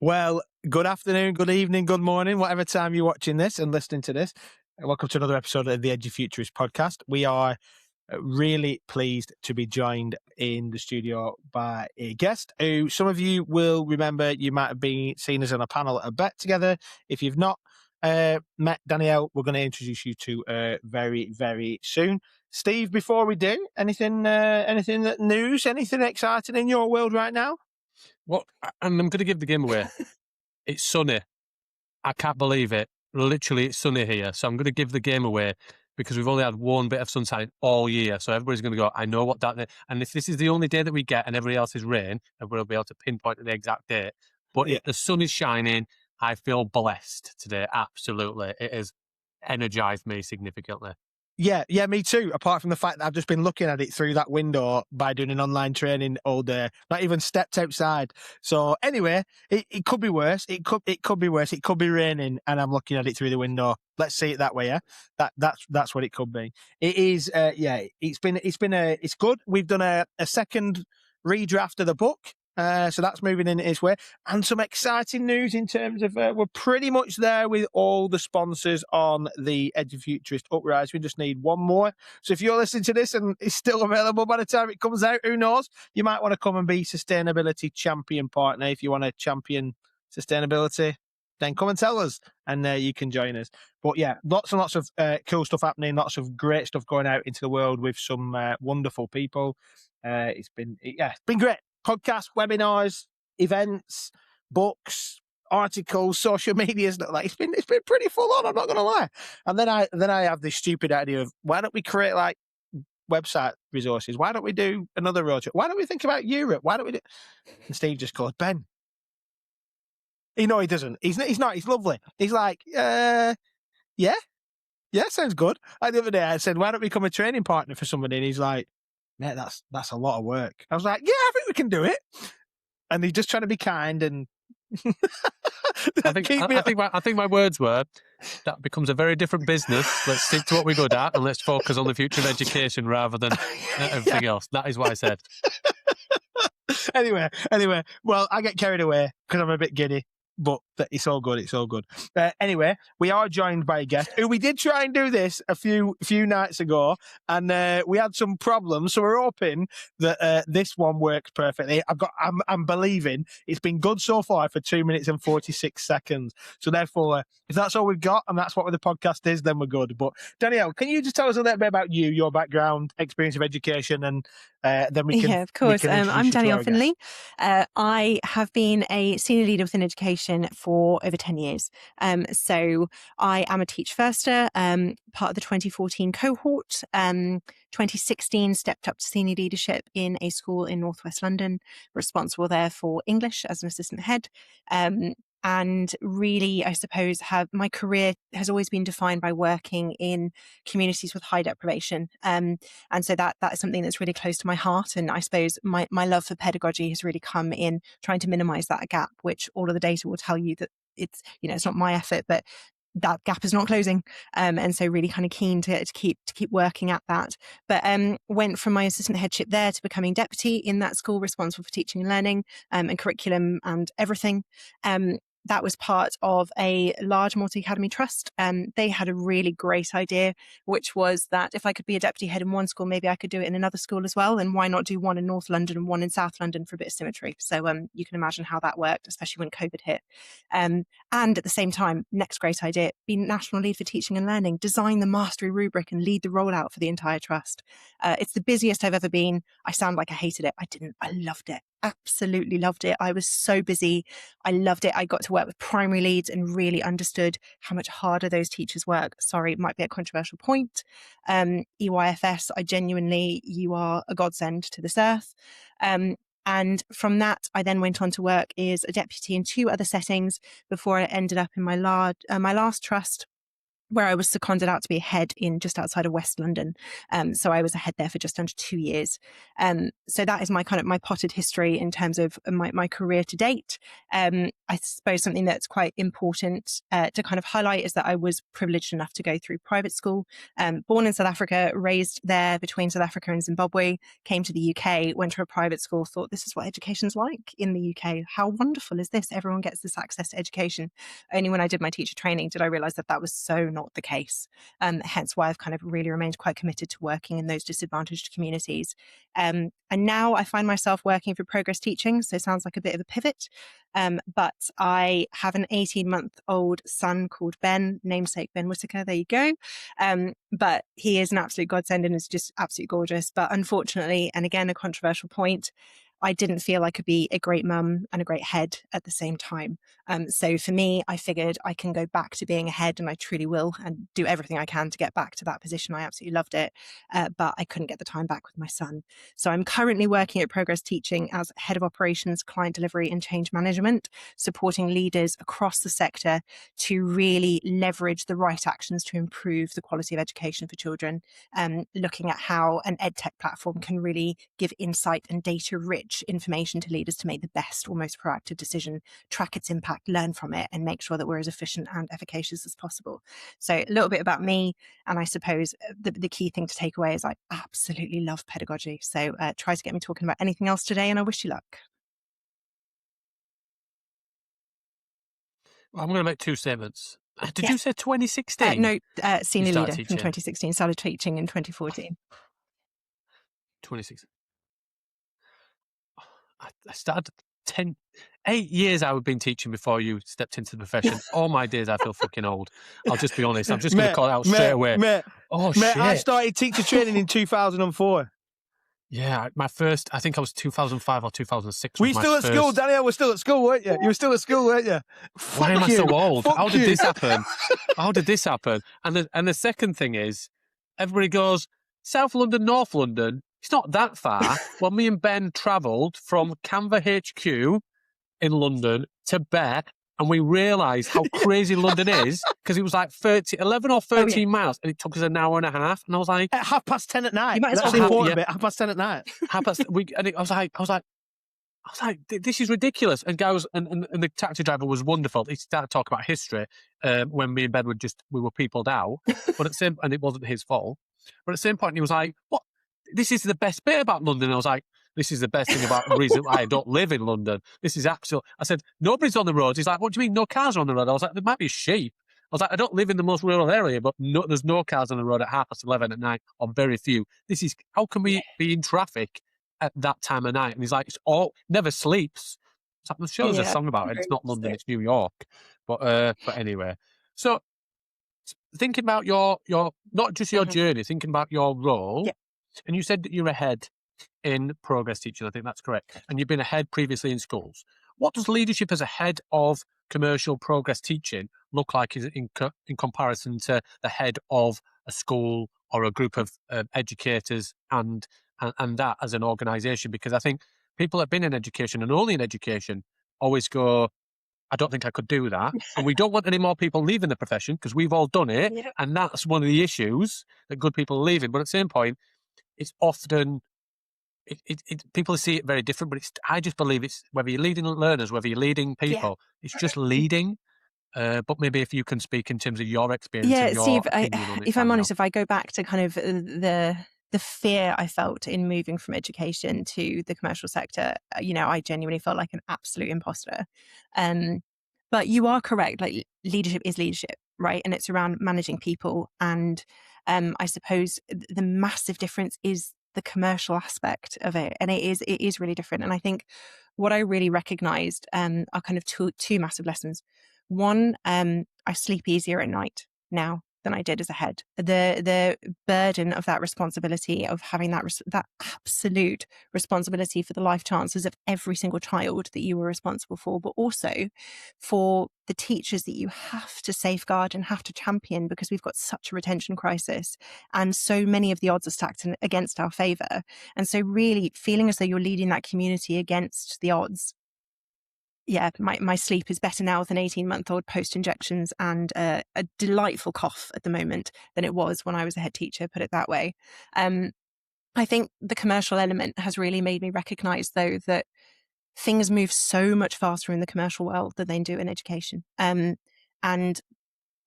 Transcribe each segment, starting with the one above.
Well, good afternoon, good evening, good morning, whatever time you're watching this and listening to this. Welcome to another episode of the Edufuturists podcast. We are really pleased to be joined in the studio by a guest who some of you will remember. You might have been seen us on a panel at a bet together. If you've not met Danielle, we're going to introduce you to very, very soon. Steve, before we do, anything that news, anything exciting in your world right now? What? And I'm going to give the game away. It's sunny. I can't believe it. Literally, it's sunny here. So I'm going to give the game away because we've only had one bit of sunshine all year. So everybody's going to go, I know what that is. And if this is the only day that we get and everybody else is rain, everybody will be able to pinpoint the exact date. But Yeah. the sun is shining. I feel blessed today. Absolutely. It has energized me significantly. Yeah, me too. Apart from the fact that I've just been looking at it through that window by doing an online training all day, not even stepped outside. So anyway, it could be worse. It could be worse. It could be raining, and I'm looking at it through the window. Let's see it that way. Yeah, that's what it could be. It is. It's good. We've done a second redraft of the book. So that's moving in its way. And some exciting news in terms of we're pretty much there with all the sponsors on the Edufuturist Uprise. We just need one more. So if you're listening to this and it's still available by the time it comes out, who knows? You might want to come and be Sustainability Champion Partner. If you want to champion sustainability, then come and tell us and you can join us. But yeah, lots and lots of cool stuff happening, lots of great stuff going out into the world with some wonderful people. It's been great. Podcasts, webinars, events, books, articles, social media. Like it's been pretty full on. I'm not going to lie. And then I have this stupid idea of why don't we create like website resources? Why don't we do another road trip? Why don't we think about Europe? Why don't we do? And Steve just called Ben. He doesn't. He's not. He's lovely. He's like, yeah, sounds good. Like the other day, I said, why don't we become a training partner for somebody? And he's like, mate, that's a lot of work. I was like, yeah, I think we can do it. And he's just trying to be kind and I think my words were, that becomes a very different business. Let's stick to what we're good at and let's focus on the future of education rather than everything else. That is what I said. Anyway, well, I get carried away because I'm a bit giddy. But it's all good. It's all good. Anyway, we are joined by a guest who we did try and do this a few nights ago, and we had some problems. So we're hoping that this one works perfectly. I'm believing it's been good so far for 2 minutes and 46 seconds. So therefore, if that's all we've got and that's what the podcast is, then we're good. But Danielle, can you just tell us a little bit about you, your background, experience of education, and then we can. Yeah, of course. I'm Danielle Finlay. I have been a senior leader within education for over 10 years. So I am a Teach Firster, part of the 2014 cohort. 2016 stepped up to senior leadership in a school in Northwest London, responsible there for English as an assistant head. And really, I suppose, my career has always been defined by working in communities with high deprivation. And so that is something that's really close to my heart. And I suppose my love for pedagogy has really come in trying to minimize that gap, which all of the data will tell you that it's not my effort, but that gap is not closing. And so really kind of keen to keep working at that. But went from my assistant headship there to becoming deputy in that school, responsible for teaching and learning and curriculum and everything. That was part of a large multi-academy trust. They had a really great idea, which was that if I could be a deputy head in one school, maybe I could do it in another school as well. And why not do one in North London and one in South London for a bit of symmetry? So you can imagine how that worked, especially when COVID hit. And at the same time, next great idea, be national lead for teaching and learning, design the mastery rubric and lead the rollout for the entire trust. It's the busiest I've ever been. I sound like I hated it. I didn't. I loved it. Absolutely loved it. I was so busy. I loved it. I got to work with primary leads and really understood how much harder those teachers work. Sorry, it might be a controversial point. EYFS, you are a godsend to this earth. And from that, I then went on to work as a deputy in 2 other settings before I ended up in my last trust, where I was seconded out to be a head in just outside of West London. So I was a head there for just under 2 years. So that is my potted history in terms of my career to date. I suppose something that's quite important to kind of highlight is that I was privileged enough to go through private school, born in South Africa, raised there between South Africa and Zimbabwe, came to the UK, went to a private school, thought this is what education's like in the UK. How wonderful is this? Everyone gets this access to education. Only when I did my teacher training did I realise that was so not the case. Hence why I've kind of really remained quite committed to working in those disadvantaged communities. And now I find myself working for Progress Teaching, so it sounds like a bit of a pivot. But I have an 18-month-old son called Ben, namesake Ben Whittaker, there you go. But he is an absolute godsend and is just absolutely gorgeous. But unfortunately, and again, a controversial point, I didn't feel I could be a great mum and a great head at the same time. So for me, I figured I can go back to being a head, and I truly will, and do everything I can to get back to that position. I absolutely loved it, but I couldn't get the time back with my son. So I'm currently working at Progress Teaching as head of operations, client delivery and change management, supporting leaders across the sector to really leverage the right actions to improve the quality of education for children, looking at how an edtech platform can really give insight and data-rich information to leaders to make the best or most proactive decision, track its impact, learn from it, and make sure that we're as efficient and efficacious as possible. So a little bit about me, and I suppose the key thing to take away is I absolutely love pedagogy. So try to get me talking about anything else today, and I wish you luck. Well, I'm going to make two statements. Did you say 2016? No, senior leader teaching from 2016, started teaching in 2014. 2016. I started 8 years I had been teaching before you stepped into the profession. All my days I feel fucking old. I'll just be honest. I'm just going to call it out straight away. Shit. I started teacher training in 2004. Yeah, my first, I think I was 2005 or 2006. Were you still at school, Danielle? We're still at school, weren't you? You were still at school, weren't you? Why am I so old? How did this happen? How did this happen? And the second thing is, everybody goes, South London, North London. It's not that far. Well, me and Ben travelled from Candour HQ in London to Bett, and we realised how crazy London is, because it was like 11 or 13 miles, and it took us an hour and a half. And I was like, at 10:30 at night. That's the important bit. 10:30 at night. I was like, this is ridiculous. And guys, and the taxi driver was wonderful. He started talking about history when me and Ben we were peopled out, but at the same, and it wasn't his fault. But at the same point, he was like, "What? This is the best bit about London." And I was like, "This is the best thing about the reason why I don't live in London. This is absolute." I said, "Nobody's on the roads." He's like, "What do you mean no cars are on the road?" I was like, "There might be sheep." I was like, "I don't live in the most rural area, but there's no cars on the road at 11:30 at night, or very few. This is how can we be in traffic at that time of night?" And he's like, "It's all never sleeps." It's like, the show's a song about it. It's not London, it's New York. But anyway, so thinking about your not just your journey, thinking about your role, and you said that you're a head in Progress Teaching. I think that's correct. And you've been a head previously in schools. What does leadership as a head of commercial Progress Teaching look like in comparison to the head of a school or a group of educators and that as an organisation? Because I think people that have been in education and only in education always go, I don't think I could do that. And we don't want any more people leaving the profession because we've all done it. Yep. And that's one of the issues, that good people are leaving. But at the same point, it's often, people see it very different, but I just believe it's whether you're leading learners, whether you're leading people, it's just leading. But maybe if you can speak in terms of your experience and your Steve, opinion on it. If I'm honest, if I go back to kind of the fear I felt in moving from education to the commercial sector, I genuinely felt like an absolute imposter. But you are correct. Like, leadership is leadership, right? And it's around managing people. And I suppose the massive difference is the commercial aspect of it. And it is really different. And I think what I really recognized are kind of two massive lessons. One, I sleep easier at night now than I did as a head. The burden of that responsibility, of having that absolute responsibility for the life chances of every single child that you were responsible for, but also for the teachers that you have to safeguard and have to champion, because we've got such a retention crisis and so many of the odds are stacked against our favour. And so really feeling as though you're leading that community against the odds, my sleep is better now with an 18-month-old post injections and a delightful cough at the moment than it was when I was a head teacher, put it that way. I think the commercial element has really made me recognise, though, that things move so much faster in the commercial world than they do in education. And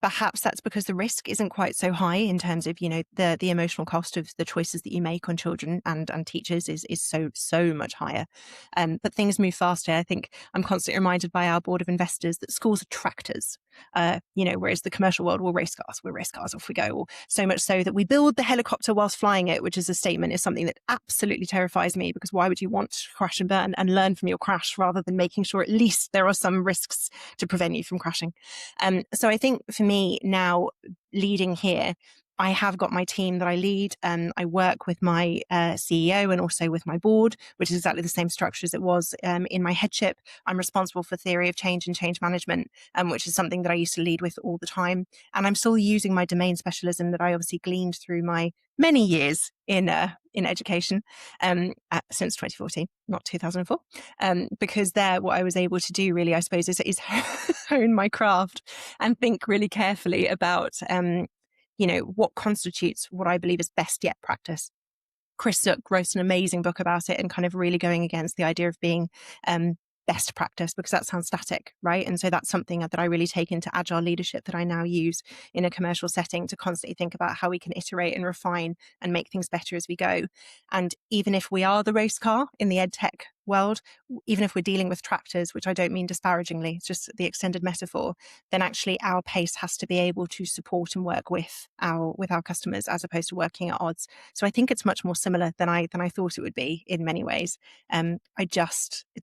perhaps that's because the risk isn't quite so high in terms of, the emotional cost of the choices that you make on children and teachers is so much higher. But things move faster. I think I'm constantly reminded by our board of investors that schools are tractors, whereas the commercial world, we're race cars, off we go. Or so much so that we build the helicopter whilst flying it, which is a statement, is something that absolutely terrifies me, because why would you want to crash and burn and learn from your crash rather than making sure at least there are some risks to prevent you from crashing? So I think for me now, leading here, I have got my team that I lead. I work with my CEO and also with my board, which is exactly the same structure as it was in my headship. I'm responsible for theory of change and change management, which is something that I used to lead with all the time. And I'm still using my domain specialism that I obviously gleaned through my many years in education since 2014, not 2004, because there, what I was able to do really, I suppose, is hone my craft and think really carefully about what constitutes what I believe is best yet practice. Chris Zook wrote an amazing book about it and kind of really going against the idea of being best practice, because that sounds static, right? And so that's something that I really take into agile leadership that I now use in a commercial setting to constantly think about how we can iterate and refine and make things better as we go. And even if we are the race car in the ed tech world, even if we're dealing with tractors, which I don't mean disparagingly, it's just the extended metaphor, then actually our pace has to be able to support and work with our customers as opposed to working at odds. So I think it's much more similar than I thought it would be in many ways. It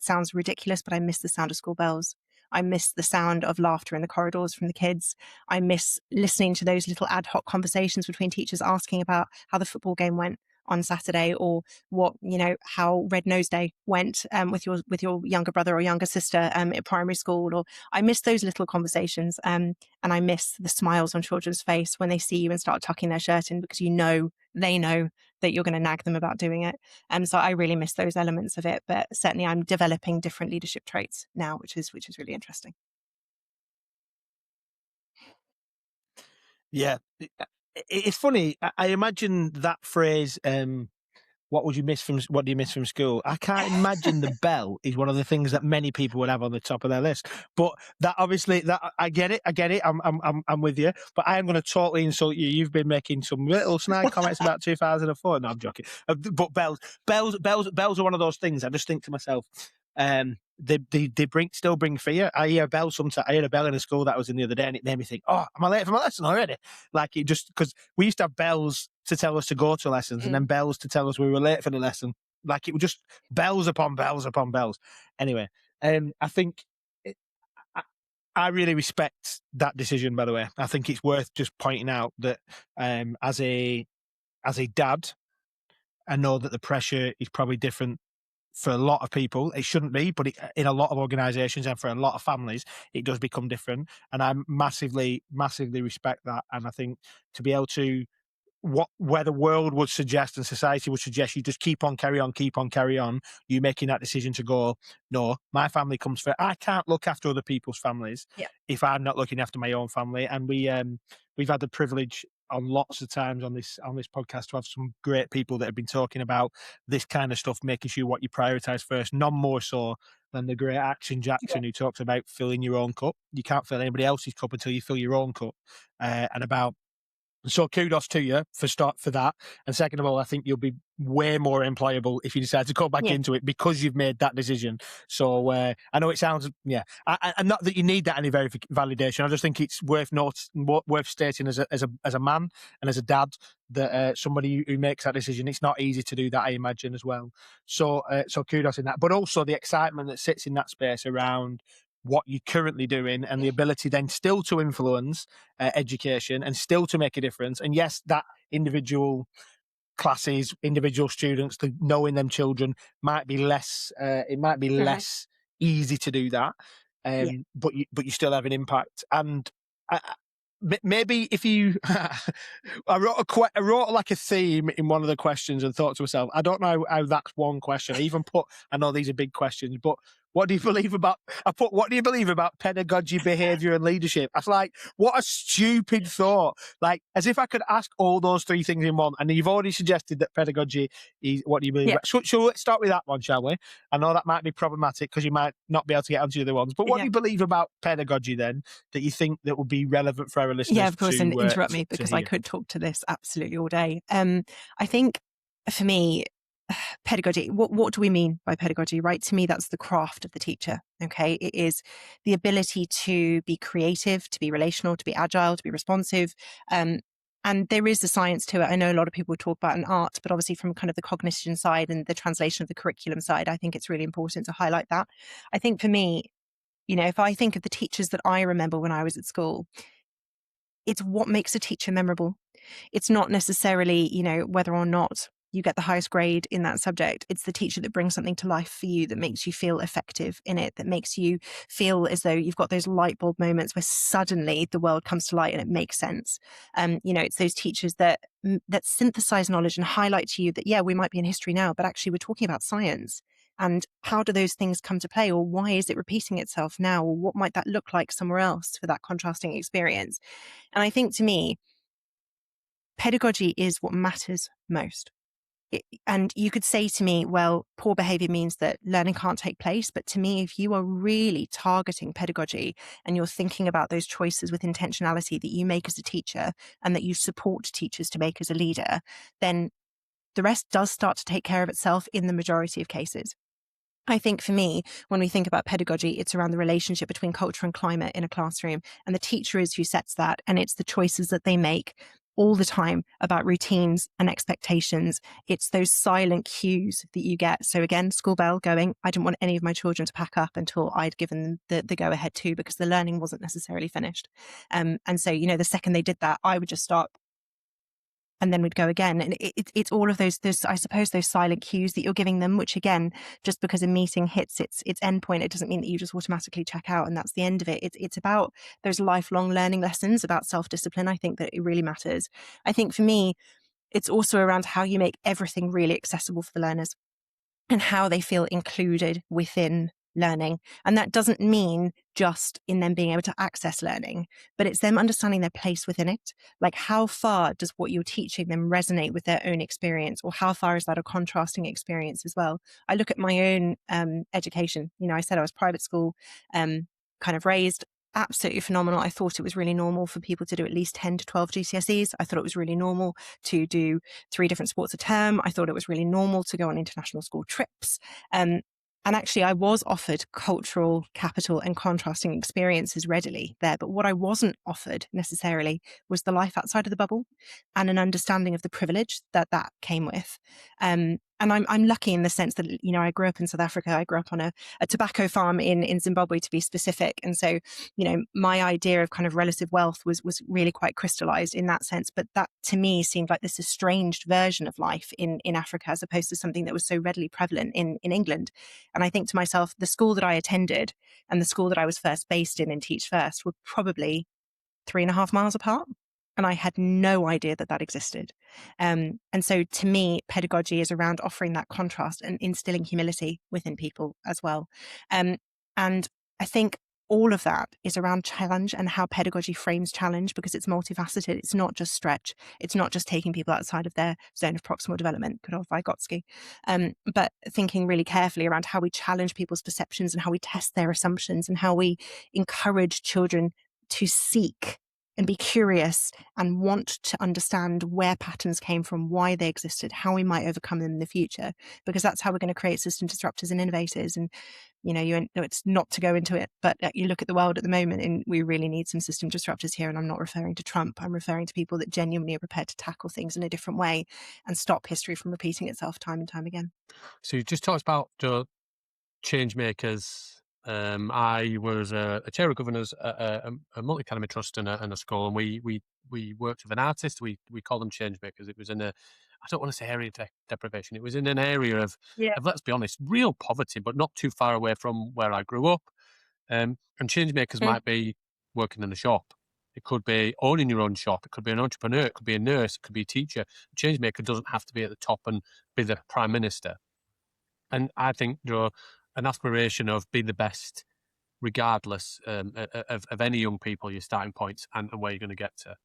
sounds ridiculous, but I miss the sound of school bells. I miss the sound of laughter in the corridors from the kids. I miss listening to those little ad hoc conversations between teachers asking about how the football game went on Saturday, or how Red Nose Day went with your younger brother or younger sister at primary school. Or I miss those little conversations, and I miss the smiles on children's face when they see you and start tucking their shirt in, because they know that you're going to nag them about doing it. So I really miss those elements of it. But certainly I'm developing different leadership traits now, which is really interesting. Yeah. It's funny. I imagine that phrase, what do you miss from school? I can't imagine the bell is one of the things that many people would have on the top of their list. But that obviously, that I get it. I'm with you. But I am going to totally insult you. You've been making some little snide comments about 2004. No, I'm joking. But bells are one of those things. I just think to myself, they still bring fear. I hear a bell sometimes. I heard a bell in a school that I was in the other day, and it made me think, oh, am I late for my lesson already? Like, it just, because we used to have bells to tell us to go to lessons, and then bells to tell us we were late for the lesson. Like, it was just bells upon bells upon bells. Anyway, I think I really respect that decision, by the way. I think it's worth just pointing out that as a dad, I know that the pressure is probably different for a lot of people. It shouldn't be, but in a lot of organisations and for a lot of families, it does become different. And I massively, massively respect that. And I think to be able to, where the world would suggest and society would suggest you just keep on, carry on, you making that decision to go, no, my family comes first. I can't look after other people's families if I'm not looking after my own family. And we've had the privilege on lots of times on this podcast to have some great people that have been talking about this kind of stuff, making sure what you prioritise first, none more so than the great Action Jackson, who talks about filling your own cup. You can't fill anybody else's cup until you fill your own cup. So kudos to you for that. And second of all, I think you'll be way more employable if you decide to go back into it, because you've made that decision. So I know it sounds, and not that you need that any validation. I just think it's worth stating as a man and as a dad that somebody who makes that decision, it's not easy to do that, I imagine, as well. So kudos in that. But also the excitement that sits in that space around what you're currently doing, and the ability then still to influence education and still to make a difference. And yes, that individual classes, individual students, knowing them children might be less, less easy to do that. But you still have an impact. And maybe if you, I wrote like a theme in one of the questions and thought to myself, I don't know how that's one question. I know these are big questions, but what do you believe about, what do you believe about pedagogy, behaviour and leadership? I was like, what a stupid thought. Like, as if I could ask all those three things in one. And you've already suggested that pedagogy is, what do you believe Yeah. about? Shall we start with that one, shall we? I know that might be problematic because you might not be able to get onto the other ones. But what do you believe about pedagogy then that you think that would be relevant for our listeners? Yeah, of course, and interrupt me to because I hear? could talk to this absolutely all day. I think for me, pedagogy, what do we mean by pedagogy, right? To me, that's the craft of the teacher, okay? It is the ability to be creative, to be relational, to be agile, to be responsive. And there is a science to it. I know a lot of people talk about an art, but obviously from kind of the cognition side and the translation of the curriculum side, I think it's really important to highlight that. I think for me, you know, if I think of the teachers that I remember when I was at school, it's what makes a teacher memorable. It's not necessarily, you know, whether or not you get the highest grade in that subject. It's the teacher that brings something to life for you, that makes you feel effective in it, that makes you feel as though you've got those light bulb moments where suddenly the world comes to light and it makes sense. You know, it's those teachers that synthesize knowledge and highlight to you that, yeah, we might be in history now, but actually we're talking about science. And how do those things come to play? Or why is it repeating itself now? Or what might that look like somewhere else for that contrasting experience? And I think to me, pedagogy is what matters most. And you could say to me, well, poor behavior means that learning can't take place. But to me, if you are really targeting pedagogy and you're thinking about those choices with intentionality that you make as a teacher and that you support teachers to make as a leader, then the rest does start to take care of itself in the majority of cases. I think for me, when we think about pedagogy, it's around the relationship between culture and climate in a classroom. And the teacher is who sets that. And it's the choices that they make all the time about routines and expectations. It's those silent cues that you get. So again, school bell going, I didn't want any of my children to pack up until I'd given them the go ahead too, because the learning wasn't necessarily finished. And so, you know, the second they did that, I would just stop. And then we'd go again. And it's all of those, I suppose, those silent cues that you're giving them, which again, just because a meeting hits its endpoint, it doesn't mean that you just automatically check out and that's the end of it. It's about those lifelong learning lessons about self-discipline. I think that it really matters. I think for me, it's also around how you make everything really accessible for the learners and how they feel included within learning. And that doesn't mean just in them being able to access learning, but it's them understanding their place within it. Like, how far does what you're teaching them resonate with their own experience, or how far is that a contrasting experience as well? I look at my own education. You know, I said I was private school, kind of raised. Absolutely phenomenal. I thought it was really normal for people to do at least 10 to 12 GCSEs. I thought it was really normal to do 3 different sports a term. I thought it was really normal to go on international school trips. And actually, I was offered cultural capital and contrasting experiences readily there. But what I wasn't offered necessarily was the life outside of the bubble and an understanding of the privilege that that came with. And I'm lucky in the sense that, you know, I grew up in South Africa. I grew up on a tobacco farm in Zimbabwe, to be specific. And so, you know, my idea of kind of relative wealth was really quite crystallized in that sense. But that to me seemed like this estranged version of life in Africa, as opposed to something that was so readily prevalent in England. And I think to myself, the school that I attended and the school that I was first based in Teach First were probably 3.5 miles apart. And I had no idea that that existed. And so to me, pedagogy is around offering that contrast and instilling humility within people as well. And I think all of that is around challenge and how pedagogy frames challenge, because it's multifaceted. It's not just stretch. It's not just taking people outside of their zone of proximal development, good old Vygotsky, but thinking really carefully around how we challenge people's perceptions and how we test their assumptions and how we encourage children to seek and be curious and want to understand where patterns came from, why they existed, how we might overcome them in the future, because that's how we're going to create system disruptors and innovators. And, you know, it's not to go into it, but you look at the world at the moment and we really need some system disruptors here. And I'm not referring to Trump. I'm referring to people that genuinely are prepared to tackle things in a different way and stop history from repeating itself time and time again. So you just talked about the change makers. I was a chair of governors at a multi-academy trust and a school, and we worked with an artist. We called them change makers. It was in I don't want to say area deprivation. It was in an area of, let's be honest, real poverty, but not too far away from where I grew up. And change makers might be working in a shop. It could be owning your own shop. It could be an entrepreneur. It could be a nurse. It could be a teacher. A change maker doesn't have to be at the top and be the prime minister. And I think an aspiration of being the best, regardless of any young people, your starting points and where you're going to get to.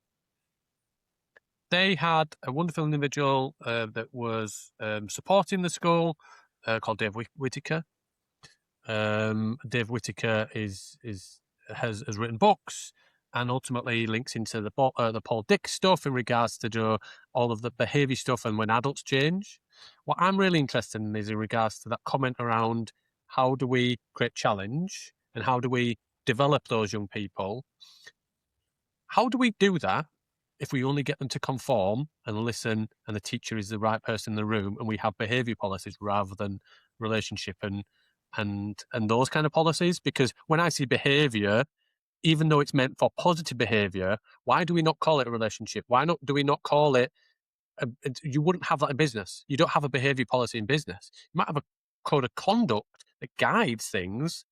They had a wonderful individual that was supporting the school called Dave Whittaker. Dave Whittaker has written books and ultimately links into the Paul Dick stuff in regards to all of the behaviour stuff and when adults change. What I'm really interested in is in regards to that comment around how do we create challenge and how do we develop those young people? How do we do that if we only get them to conform and listen and the teacher is the right person in the room and we have behaviour policies rather than relationship and those kind of policies? Because when I see behaviour, even though it's meant for positive behaviour, why do we not call it a relationship? Do we not call it, you wouldn't have that in business. You don't have a behaviour policy in business. You might have a code of conduct that guides things,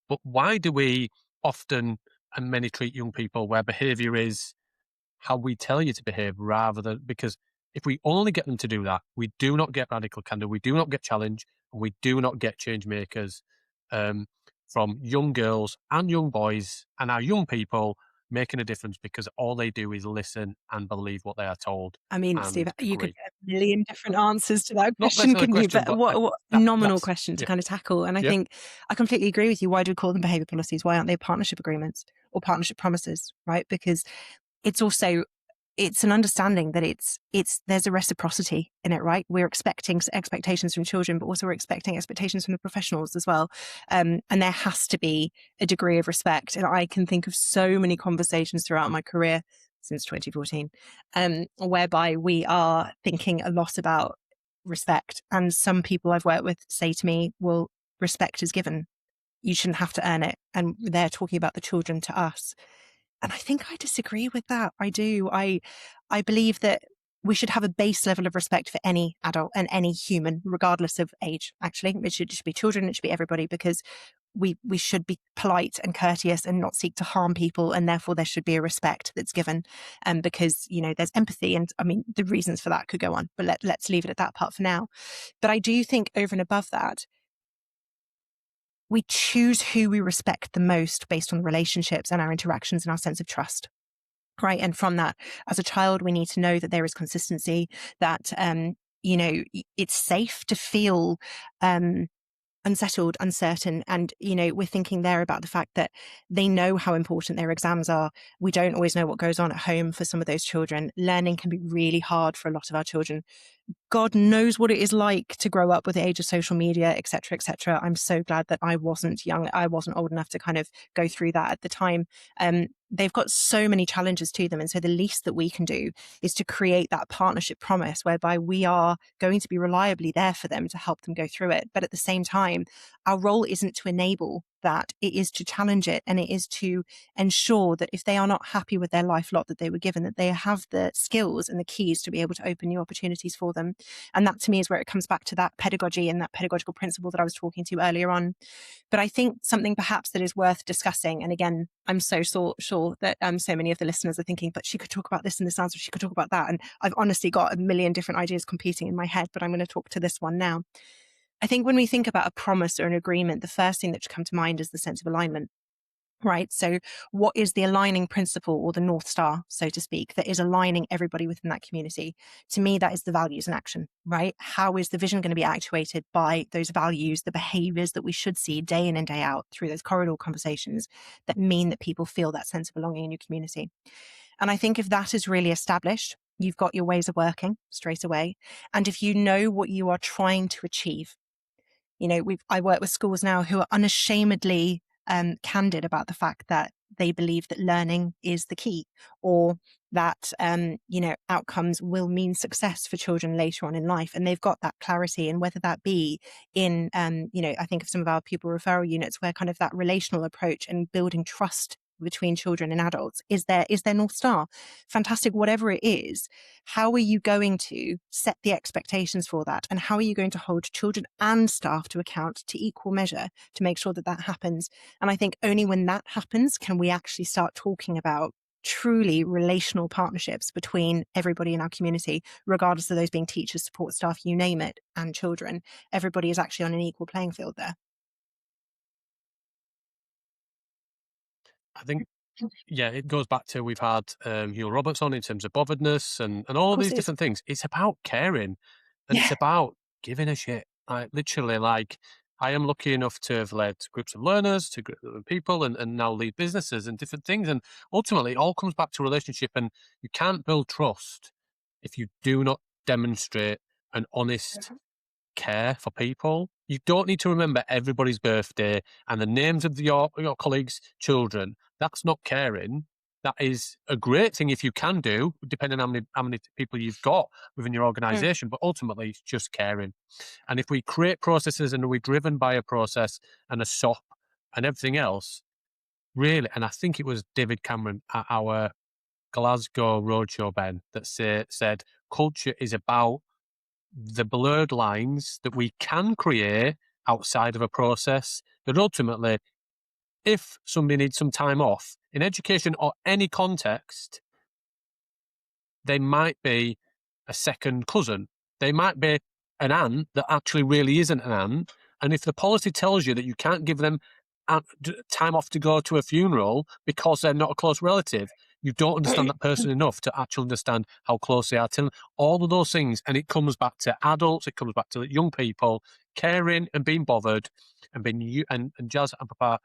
but why do we often and many treat young people where behaviour is how we tell you to behave rather than, because if we only get them to do that, we do not get radical candor, we do not get challenge, and we do not get change makers from young girls and young boys and our young people making a difference because all they do is listen and believe what they are told. I mean, Steve, you could get a million different answers to that Not question, couldn't you? question, But what phenomenal question to yeah. kind of tackle. And I think I completely agree with you. Why do we call them behaviour policies? Why aren't they partnership agreements or partnership promises, right? Because it's an understanding that there's a reciprocity in it, right? We're expecting expectations from children, but also we're expecting expectations from the professionals as well. And there has to be a degree of respect. And I can think of so many conversations throughout my career since 2014, whereby we are thinking a lot about respect. And some people I've worked with say to me, well, respect is given. You shouldn't have to earn it. And they're talking about the children to us. And I think I disagree with that. I do. I believe that we should have a base level of respect for any adult and any human, regardless of age, actually. It should be children, it should be everybody, because we should be polite and courteous and not seek to harm people. And therefore there should be a respect that's given. Because, there's empathy. And I mean, the reasons for that could go on, but let's leave it at that part for now. But I do think over and above that, we choose who we respect the most based on relationships and our interactions and our sense of trust. Right. And from that, as a child, we need to know that there is consistency, that, it's safe to feel unsettled, uncertain. And, we're thinking there about the fact that they know how important their exams are. We don't always know what goes on at home for some of those children. Learning can be really hard for a lot of our children. God knows what it is like to grow up with the age of social media, et cetera, et cetera. I'm so glad that I wasn't young. I wasn't old enough to kind of go through that at the time. They've got so many challenges to them. And so the least that we can do is to create that partnership promise whereby we are going to be reliably there for them to help them go through it. But at the same time, our role isn't to enable that. It is to challenge it. And it is to ensure that if they are not happy with their life lot that they were given, that they have the skills and the keys to be able to open new opportunities for them. And that to me is where it comes back to that pedagogy and that pedagogical principle that I was talking to earlier on. But I think something perhaps that is worth discussing, and again, I'm so sure that so many of the listeners are thinking, but she could talk about this and this answer, she could talk about that. And I've honestly got a million different ideas competing in my head, but I'm going to talk to this one now. I think when we think about a promise or an agreement, the first thing that should come to mind is the sense of alignment. Right. So what is the aligning principle or the North Star, so to speak, that is aligning everybody within that community? To me, that is the values in action, right? How is the vision going to be actuated by those values, the behaviors that we should see day in and day out through those corridor conversations that mean that people feel that sense of belonging in your community? And I think if that is really established, you've got your ways of working straight away. And if you know what you are trying to achieve, I work with schools now who are unashamedly candid about the fact that they believe that learning is the key, or that, outcomes will mean success for children later on in life. And they've got that clarity. And whether that be in, I think of some of our pupil referral units where kind of that relational approach and building trust between children and adults is their North Star. Fantastic. Whatever it is, how are you going to set the expectations for that? And how are you going to hold children and staff to account to equal measure to make sure that that happens? And I think only when that happens can we actually start talking about truly relational partnerships between everybody in our community, regardless of those being teachers, support staff, you name it, and children. Everybody is actually on an equal playing field there. I think, yeah, it goes back to we've had Hugh Roberts on in terms of botheredness and all these different things. It's about caring, and it's about giving a shit. Like literally, like I am lucky enough to have led groups of learners, to groups of people, and now lead businesses and different things. And ultimately, it all comes back to relationship. And you can't build trust if you do not demonstrate an honest care for people. You don't need to remember everybody's birthday and the names of your colleagues' children. That's not caring. That is a great thing if you can do, depending on how many people you've got within your organisation. But ultimately, it's just caring. And if we create processes and we're driven by a process and a SOP and everything else, really, and I think it was David Cameron at our Glasgow roadshow, Ben, that said culture is about the blurred lines that we can create outside of a process, that ultimately, if somebody needs some time off in education or any context, they might be a second cousin. They might be an aunt that actually really isn't an aunt. And if the policy tells you that you can't give them time off to go to a funeral because they're not a close relative, you don't understand that person enough to actually understand how close they are to them. All of those things, and it comes back to adults, it comes back to young people, caring and being bothered, and being and Jazz and Papa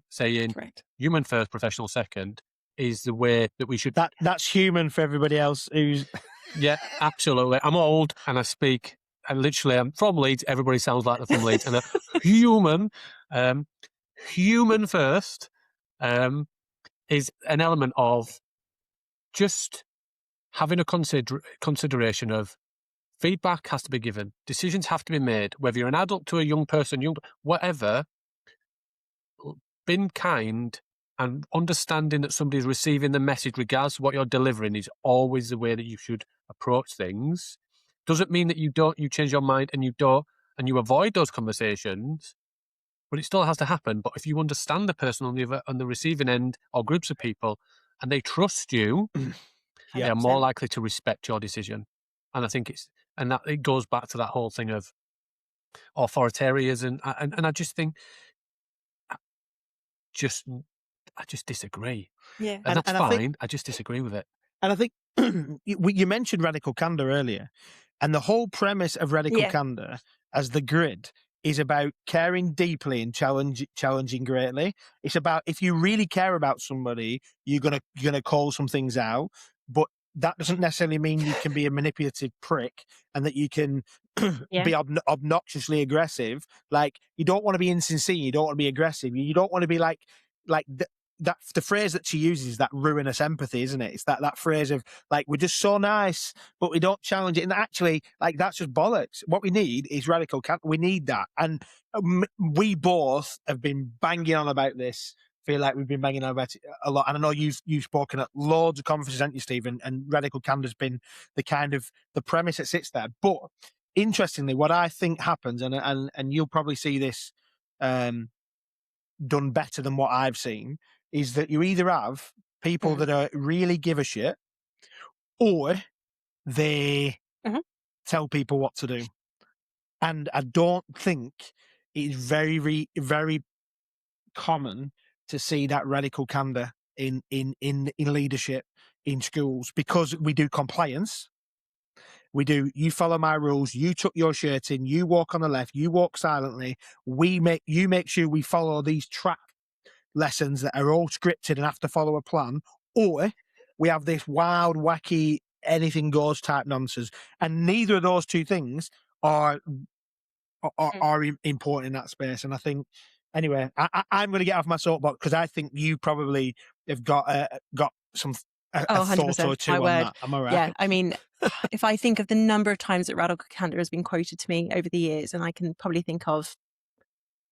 saying human first, professional second, is the way that we should. That's human for everybody else who's. Yeah, absolutely. I'm old and I speak. And literally, I'm from Leeds. Everybody sounds like they're from Leeds. And a human first is an element of just having a consideration of feedback has to be given. Decisions have to be made, whether you're an adult to a young person, whatever. Being kind and understanding that somebody's receiving the message, regardless of what you're delivering, is always the way that you should approach things. Doesn't mean that you change your mind and you avoid those conversations, but it still has to happen. But if you understand the person on the receiving end, or groups of people, and they trust you, they are more likely to respect your decision. And I think it goes back to that whole thing of authoritarianism. And I just think, I just disagree. Yeah. And that's fine. I just disagree with it. And I think you mentioned radical candour earlier, and the whole premise of radical candour as the grid is about caring deeply and challenging greatly. It's about, if you really care about somebody, you're gonna call some things out, but that doesn't necessarily mean you can be a manipulative prick and that you can be obnoxiously aggressive. Like, you don't want to be insincere, you don't want to be aggressive, you don't want to be like that the phrase that she uses is that ruinous empathy, isn't it? It's that phrase of like, we're just so nice, but we don't challenge it. And actually, like, that's just bollocks. What we need is radical we need that. And we both have been banging on about this. Feel like we've been banging on about it a lot. And I know you've spoken at loads of conferences, haven't you, Steve? And radical candour has been the kind of the premise that sits there. But interestingly, what I think happens, and you'll probably see this done better than what I've seen, is that you either have people that are really give a shit, or they tell people what to do. And I don't think it's very, very common to see that radical candour in leadership in schools, because we do compliance. We do, you follow my rules, you tuck your shirt in, you walk on the left, you walk silently. You make sure we follow these track lessons that are all scripted and have to follow a plan, or we have this wild, wacky, anything goes type nonsense. And neither of those two things are important in that space. And I think, anyway, I'm going to get off my soapbox, because I think you probably have got some a thought or two on that. Am I right? Yeah, I mean, if I think of the number of times that radical candour has been quoted to me over the years, and I can probably think of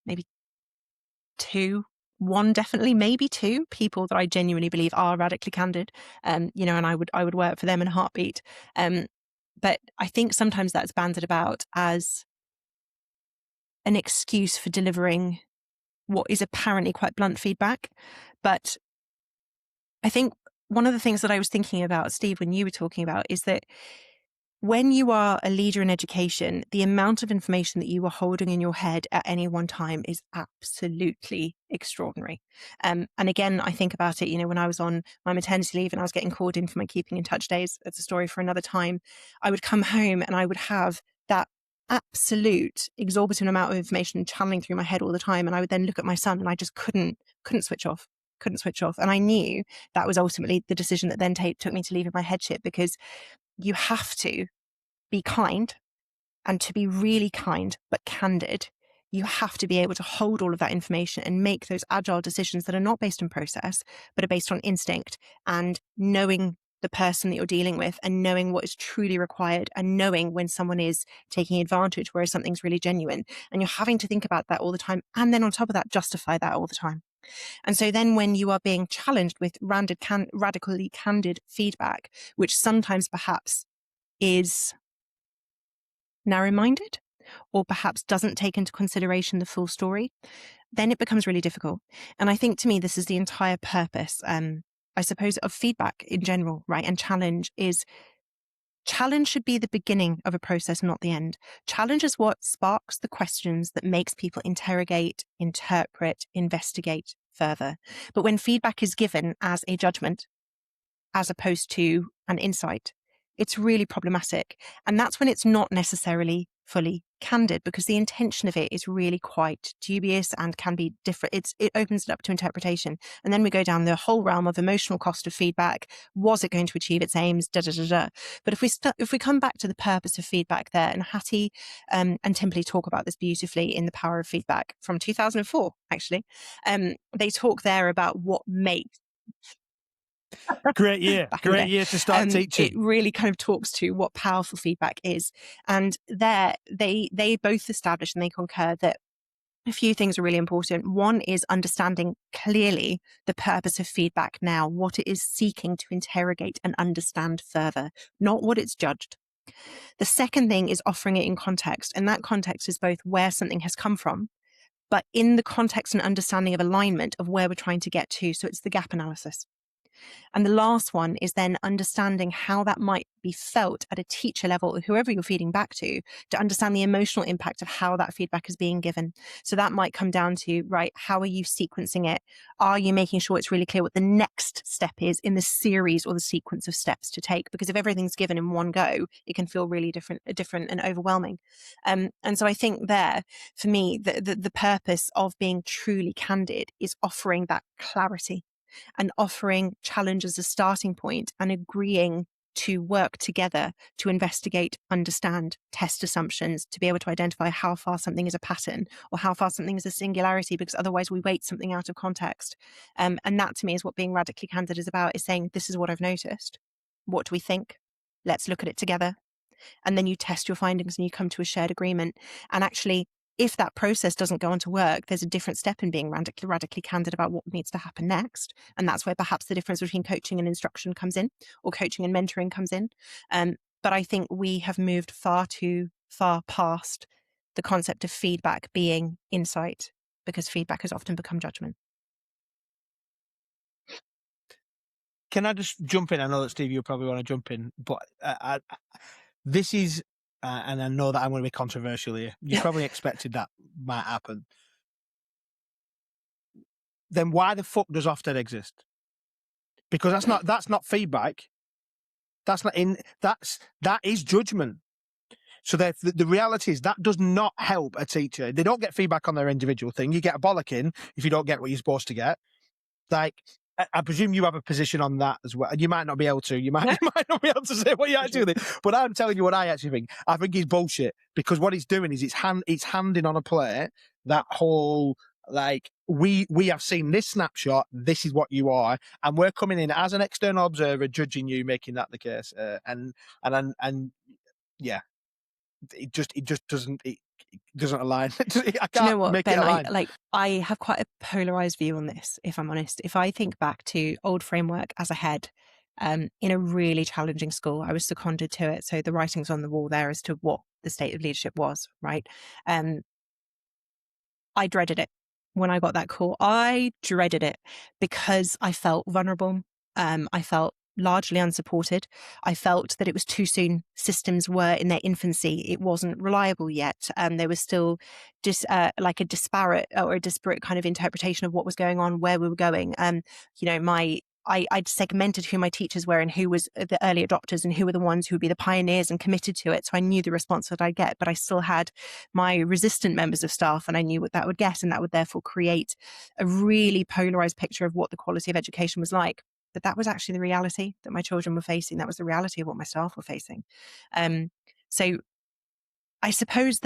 maybe one definitely, maybe two people that I genuinely believe are radically candid, and I would work for them in a heartbeat. But I think sometimes that's banded about as an excuse for delivering what is apparently quite blunt feedback. But I think one of the things that I was thinking about, Steve, when you were talking about, is that when you are a leader in education, the amount of information that you are holding in your head at any one time is absolutely extraordinary. And again, I think about it, when I was on my maternity leave and I was getting called in for my keeping in touch days, it's a story for another time. I would come home and I would have that absolute exorbitant amount of information channeling through my head all the time. And I would then look at my son and I just couldn't switch off. And I knew that was ultimately the decision that then took me to leave my headship, because you have to be kind, and to be really kind but candid, you have to be able to hold all of that information and make those agile decisions that are not based on process, but are based on instinct and knowing the person that you're dealing with and knowing what is truly required and knowing when someone is taking advantage, whereas something's really genuine. And you're having to think about that all the time. And then on top of that, justify that all the time. And so then when you are being challenged with radically candid feedback, which sometimes perhaps is narrow-minded or perhaps doesn't take into consideration the full story, then it becomes really difficult. And I think, to me, this is the entire purpose, I suppose, of feedback in general, right? And challenge should be the beginning of a process, not the end. Challenge is what sparks the questions that makes people interrogate, interpret, investigate further. But when feedback is given as a judgment, as opposed to an insight, it's really problematic. And that's when it's not necessarily fully candid, because the intention of it is really quite dubious and can be different. It opens it up to interpretation. And then we go down the whole realm of emotional cost of feedback. Was it going to achieve its aims? But if we come back to the purpose of feedback there, and Hattie and Timpley talk about this beautifully in The Power of Feedback from 2004, actually, they talk there about what makes Great year to start teaching. It really kind of talks to what powerful feedback is. And there they both establish and they concur that a few things are really important. One is understanding clearly the purpose of feedback now, what it is seeking to interrogate and understand further, not what it's judged. The second thing is offering it in context. And that context is both where something has come from, but in the context and understanding of alignment of where we're trying to get to. So it's the gap analysis. And the last one is then understanding how that might be felt at a teacher level, or whoever you're feeding back to understand the emotional impact of how that feedback is being given. So that might come down to, right, how are you sequencing it? Are you making sure it's really clear what the next step is in the series or the sequence of steps to take? Because if everything's given in one go, it can feel really different and overwhelming. And so I think there, for me, the purpose of being truly candid is offering that clarity and offering challenge as a starting point and agreeing to work together to investigate, understand, test assumptions, to be able to identify how far something is a pattern or how far something is a singularity, because otherwise we wait something out of context. And that, to me, is what being radically candid is about, is saying, this is what I've noticed. What do we think? Let's look at it together. And then you test your findings and you come to a shared agreement. And actually, if that process doesn't go on to work, there's a different step in being radically candid about what needs to happen next. And that's where perhaps the difference between coaching and instruction comes in, or coaching and mentoring comes in. But I think we have moved far too far past the concept of feedback being insight, because feedback has often become judgment. Can I just jump in? I know that, Steve, you probably want to jump in, but this is, and I know that I'm going to be controversial here. You probably expected that might happen. Then why the fuck does Ofsted exist? Because that's not feedback. That is judgment. So the reality is that does not help a teacher. They don't get feedback on their individual thing. You get a bollocking if you don't get what you're supposed to get. Like, I presume you have a position on that as well. You might not be able to. You might not be able to say what you actually think. But I'm telling you what I actually think. I think he's bullshit, because what he's doing is it's handing on a plate that whole, like, we have seen this snapshot. This is what you are, and we're coming in as an external observer, judging you, making that the case. And yeah, it just doesn't. It doesn't align. I can't make it align. I have quite a polarized view on this, if I'm honest. If I think back to old framework as a head, in a really challenging school, I was seconded to it. So the writing's on the wall there as to what the state of leadership was, right? I dreaded it when I got that call. I dreaded it because I felt vulnerable. I felt largely unsupported. I felt that it was too soon. Systems were in their infancy. It wasn't reliable yet. There was still just like a disparate kind of interpretation of what was going on, where we were going. I'd segmented who my teachers were and who was the early adopters and who were the ones who would be the pioneers and committed to it. So I knew the response that I'd get, but I still had my resistant members of staff, and I knew what that would get. And that would therefore create a really polarized picture of what the quality of education was like. But that was actually the reality that my children were facing. That was the reality of what my staff were facing. So I suppose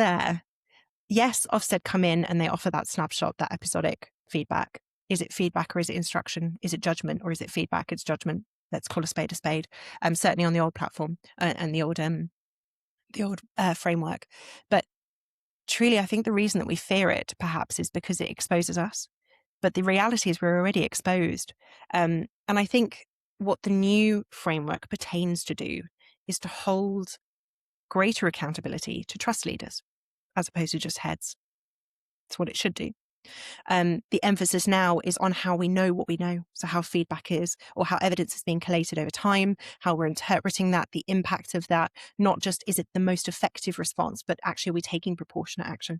yes, Ofsted come in and they offer that snapshot, that episodic feedback. Is it feedback or is it instruction? Is it judgment or is it feedback? It's judgment. Let's call a spade a spade. Certainly on the old platform and the old framework. But truly, I think the reason that we fear it perhaps is because it exposes us. But the reality is we're already exposed. And I think what the new framework pertains to do is to hold greater accountability to trust leaders as opposed to just heads. It's what it should do. The emphasis now is on how we know what we know. So how feedback is, or how evidence is being collated over time, how we're interpreting that, the impact of that, not just is it the most effective response, but actually are we taking proportionate action?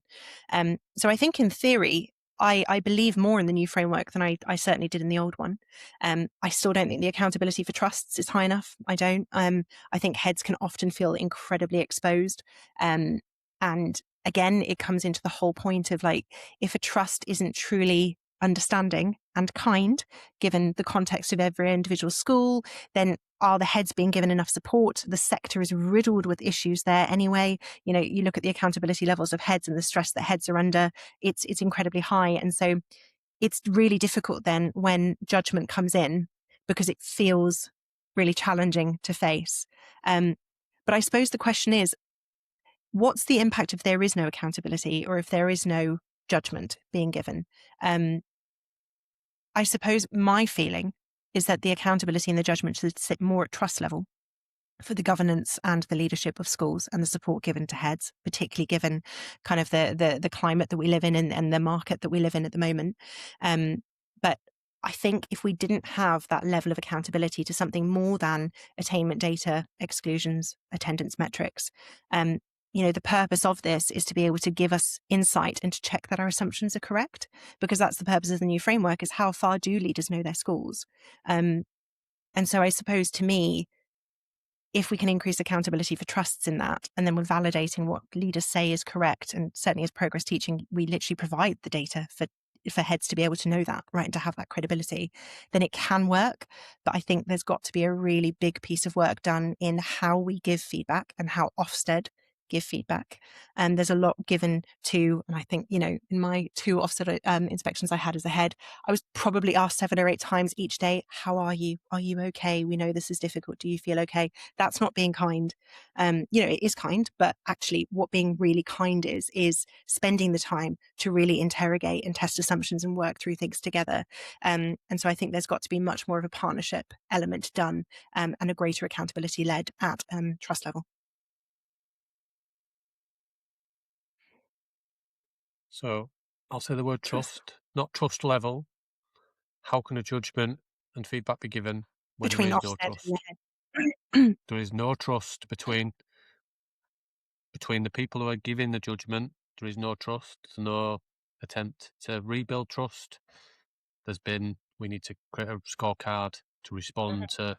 So I think in theory, I believe more in the new framework than I certainly did in the old one. I still don't think the accountability for trusts is high enough. I don't. I think heads can often feel incredibly exposed. And again, it comes into the whole point of like, if a trust isn't truly understanding and kind, given the context of every individual school, then are the heads being given enough support? The sector is riddled with issues there anyway. You know, you look at the accountability levels of heads and the stress that heads are under, it's incredibly high. And so it's really difficult then when judgment comes in because it feels really challenging to face. But I suppose the question is, what's the impact if there is no accountability or if there is no judgment being given? I suppose my feeling is that the accountability and the judgment should sit more at trust level for the governance and the leadership of schools and the support given to heads, particularly given kind of the climate that we live in and the market that we live in at the moment. But I think if we didn't have that level of accountability to something more than attainment data, exclusions, attendance metrics, the purpose of this is to be able to give us insight and to check that our assumptions are correct, because that's the purpose of the new framework, is how far do leaders know their schools? And so I suppose to me, if we can increase accountability for trusts in that, and then we're validating what leaders say is correct, and certainly as progress teaching, we literally provide the data for heads to be able to know that, right, and to have that credibility, then it can work. But I think there's got to be a really big piece of work done in how we give feedback and how Ofsted give feedback. And there's a lot given to, and I think, in my 2 Ofsted inspections I had as a head, I was probably asked 7 or 8 times each day, how are you? Are you okay? We know this is difficult. Do you feel okay? That's not being kind. It is kind, but actually what being really kind is spending the time to really interrogate and test assumptions and work through things together. And so I think there's got to be much more of a partnership element done and a greater accountability led at trust level. So I'll say the word trust, not trust level. How can a judgment and feedback be given when Between there is no Ofsted trust? and the head. There is no trust between the people who are giving the judgment. There is no trust. There's no attempt to rebuild trust. We need to create a scorecard to respond to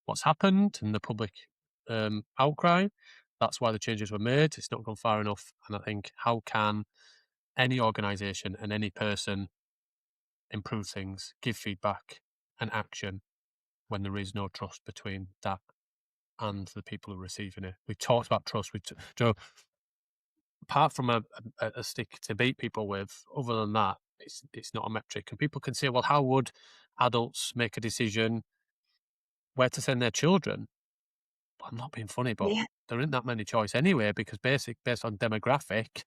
what's happened and the public outcry. That's why the changes were made. It's not gone far enough. And I think, how can any organisation and any person improve things, give feedback and action when there is no trust between that and the people who are receiving it? We talked about trust. Apart from a stick to beat people with, other than that, it's not a metric. And people can say, well, how would adults make a decision where to send their children? I'm not being funny, but there isn't that many choice anyway, because based on demographic,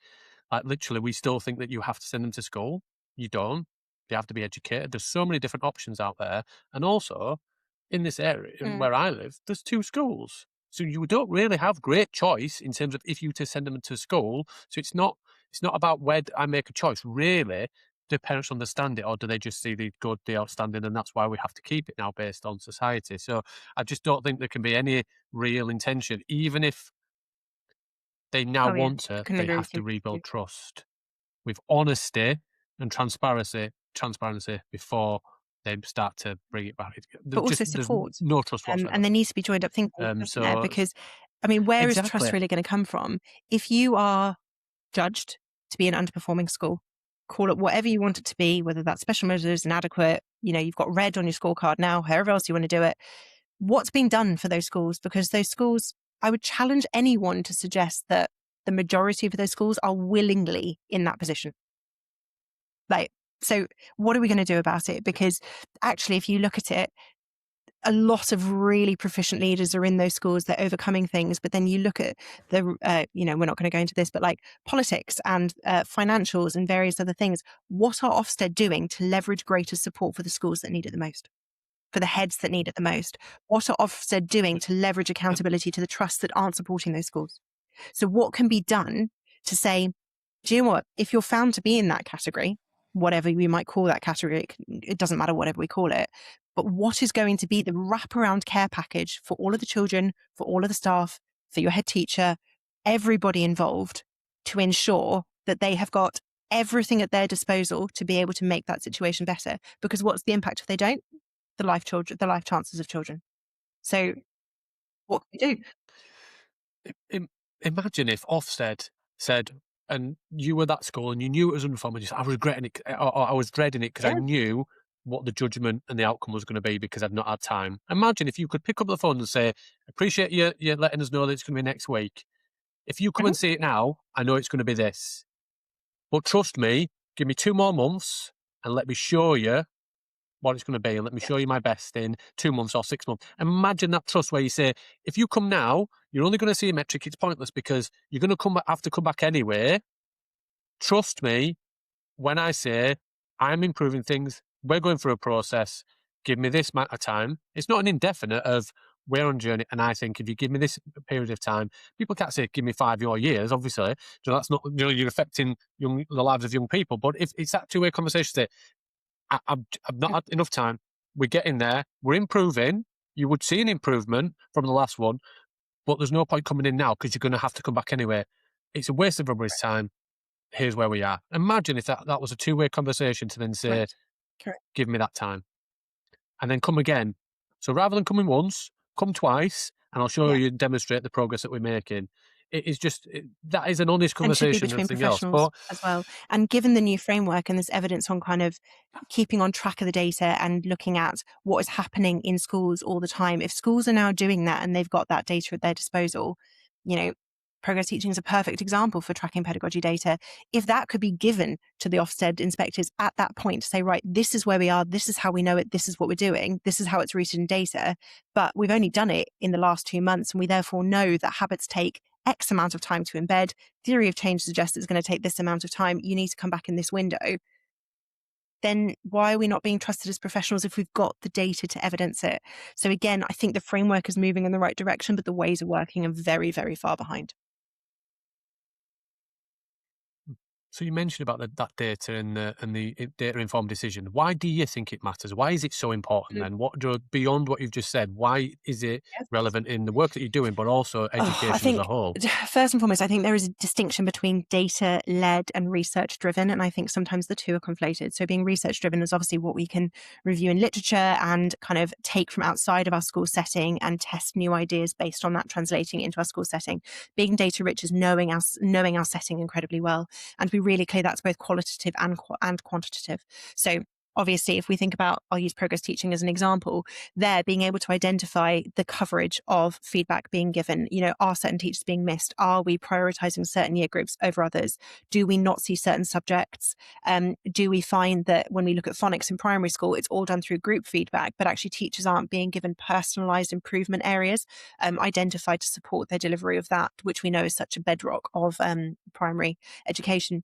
like literally we still think that you have to send them to school. You don't. They have to be educated. There's so many different options out there. And also, in this area where I live, there's 2 schools. So you don't really have great choice in terms of if you to send them to school. So it's not about where I make a choice. Really, do parents understand it, or do they just see the good, the outstanding, and that's why we have to keep it now based on society? So I just don't think there can be any real intention, even if they now Oh yeah, want to, couldn't they agree have with to you. rebuild trust with honesty and transparency before they start to bring it back. But also There's support. no trust whatsoever. And there needs to be joined up thinking, doesn't there? So Because, I mean, where is trust exactly. really going to come from? If you are judged to be an underperforming school, call it whatever you want it to be, whether that's special measures, inadequate, you've got red on your scorecard now, however else you want to do it. What's being done for those schools? Because those schools, I would challenge anyone to suggest that the majority of those schools are willingly in that position. So what are we going to do about it? Because actually, if you look at it, a lot of really proficient leaders are in those schools. They're overcoming things. But then you look at the, we're not going to go into this, but like politics and financials and various other things. What are Ofsted doing to leverage greater support for the schools that need it the most? For the heads that need it the most? What are Ofsted doing to leverage accountability to the trusts that aren't supporting those schools? So what can be done to say, do you know what? If you're found to be in that category, whatever we might call that category, it doesn't matter whatever we call it, but what is going to be the wraparound care package for all of the children, for all of the staff, for your head teacher, everybody involved, to ensure that they have got everything at their disposal to be able to make that situation better? Because what's the impact if they don't? The life chances of children. So what can we do? Imagine if Ofsted said, and you were that school and you knew it was unfair, and you said, I was regretting it, or I was dreading it because I knew what the judgment and the outcome was going to be because I'd not had time. Imagine if you could pick up the phone and say, appreciate you letting us know that it's going to be next week. If you come and see it now, I know it's going to be this. But trust me, give me 2 more months and let me show you what it's going to be, and let me show you my best in 2 months or 6 months. Imagine that trust where you say, if you come now, you're only going to see a metric. It's pointless because you're going to have to come back anyway. Trust me when I say I'm improving things. We're going through a process. Give me this amount of time. It's not an indefinite of we're on a journey. And I think if you give me this period of time, people can't say, give me 5 years, obviously. So that's not, you're affecting the lives of young people. But if it's that two-way conversation, say, I've not had enough time. We're getting there. We're improving. You would see an improvement from the last one, but there's no point coming in now because you're going to have to come back anyway. It's a waste of everybody's time. Here's where we are. Imagine if that was a two-way conversation to then say, Correct. Give me that time. And then come again. So rather than coming once, come twice, and I'll show you and demonstrate the progress that we're making. It is just, that is an honest conversation and should be between else. professionals as well. And given the new framework and there's evidence on kind of keeping on track of the data and looking at what is happening in schools all the time, if schools are now doing that and they've got that data at their disposal, progress teaching is a perfect example for tracking pedagogy data. If that could be given to the Ofsted inspectors at that point to say, right, this is where we are, this is how we know it, this is what we're doing, this is how it's rooted in data, but we've only done it in the last 2 months and we therefore know that habits take X amount of time to embed. Theory of change suggests it's going to take this amount of time. You need to come back in this window. Then why are we not being trusted as professionals if we've got the data to evidence it? So again, I think the framework is moving in the right direction, but the ways of working are very, very far behind. So you mentioned about that data and the data-informed decision. Why do you think it matters? Why is it so important then? Beyond what you've just said, why is it relevant in the work that you're doing, but also education as a whole? First and foremost, I think there is a distinction between data-led and research-driven, and I think sometimes the two are conflated. So being research-driven is obviously what we can review in literature and kind of take from outside of our school setting and test new ideas based on that translating into our school setting. Being data-rich is knowing our setting incredibly well. And to be really clear, that's both qualitative and quantitative. So obviously, if we think about, I'll use progress teaching as an example, there being able to identify the coverage of feedback being given, are certain teachers being missed? Are we prioritizing certain year groups over others? Do we not see certain subjects? Do we find that when we look at phonics in primary school, it's all done through group feedback, but actually teachers aren't being given personalized improvement areas identified to support their delivery of that, which we know is such a bedrock of primary education.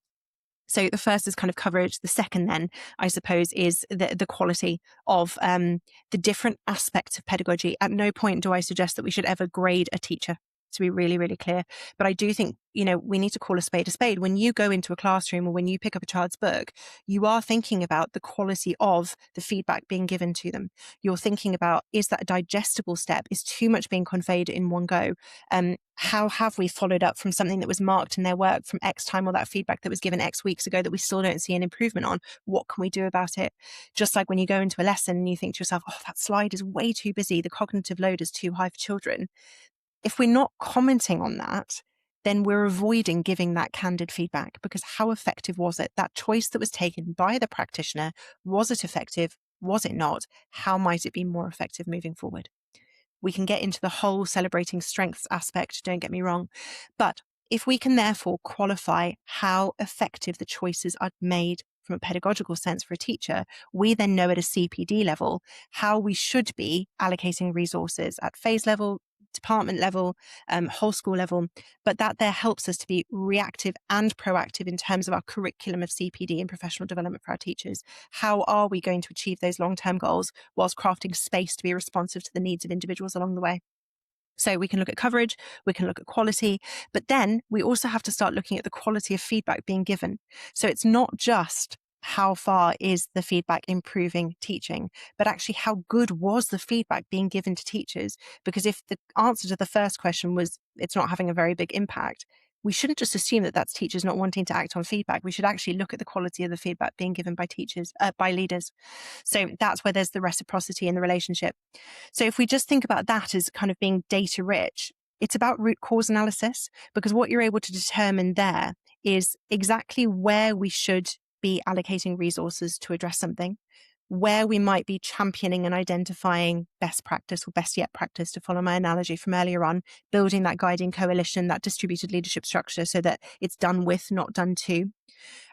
So the first is kind of coverage. The second then, I suppose, is the quality of the different aspects of pedagogy. At no point do I suggest that we should ever grade a teacher. to be really, really clear. But I do think, we need to call a spade a spade. When you go into a classroom or when you pick up a child's book, you are thinking about the quality of the feedback being given to them. You're thinking about, is that a digestible step? Is too much being conveyed in one go? How have we followed up from something that was marked in their work from X time, or that feedback that was given X weeks ago that we still don't see an improvement on? What can we do about it? Just like when you go into a lesson and you think to yourself, oh, that slide is way too busy. The cognitive load is too high for children. If we're not commenting on that, then we're avoiding giving that candid feedback, because how effective was it? That choice that was taken by the practitioner, was it effective? Was it not? How might it be more effective moving forward? We can get into the whole celebrating strengths aspect, don't get me wrong. But if we can therefore qualify how effective the choices are made from a pedagogical sense for a teacher, we then know at a CPD level how we should be allocating resources at phase level, department level, whole school level, but that there helps us to be reactive and proactive in terms of our curriculum of CPD and professional development for our teachers. How are we going to achieve those long-term goals whilst crafting space to be responsive to the needs of individuals along the way? So we can look at coverage, we can look at quality, but then we also have to start looking at the quality of feedback being given. So it's not just how far is the feedback improving teaching, but actually how good was the feedback being given to teachers? Because if the answer to the first question was it's not having a very big impact, we shouldn't just assume that that's teachers not wanting to act on feedback. We should actually look at the quality of the feedback being given by teachers, by leaders. So that's where there's the reciprocity in the relationship. So if we just think about that as kind of being data rich, it's about root cause analysis, because what you're able to determine there is exactly where we should be allocating resources to address something, where we might be championing and identifying best practice, or best yet practice, to follow my analogy from earlier on, building that guiding coalition, that distributed leadership structure so that it's done with, not done to.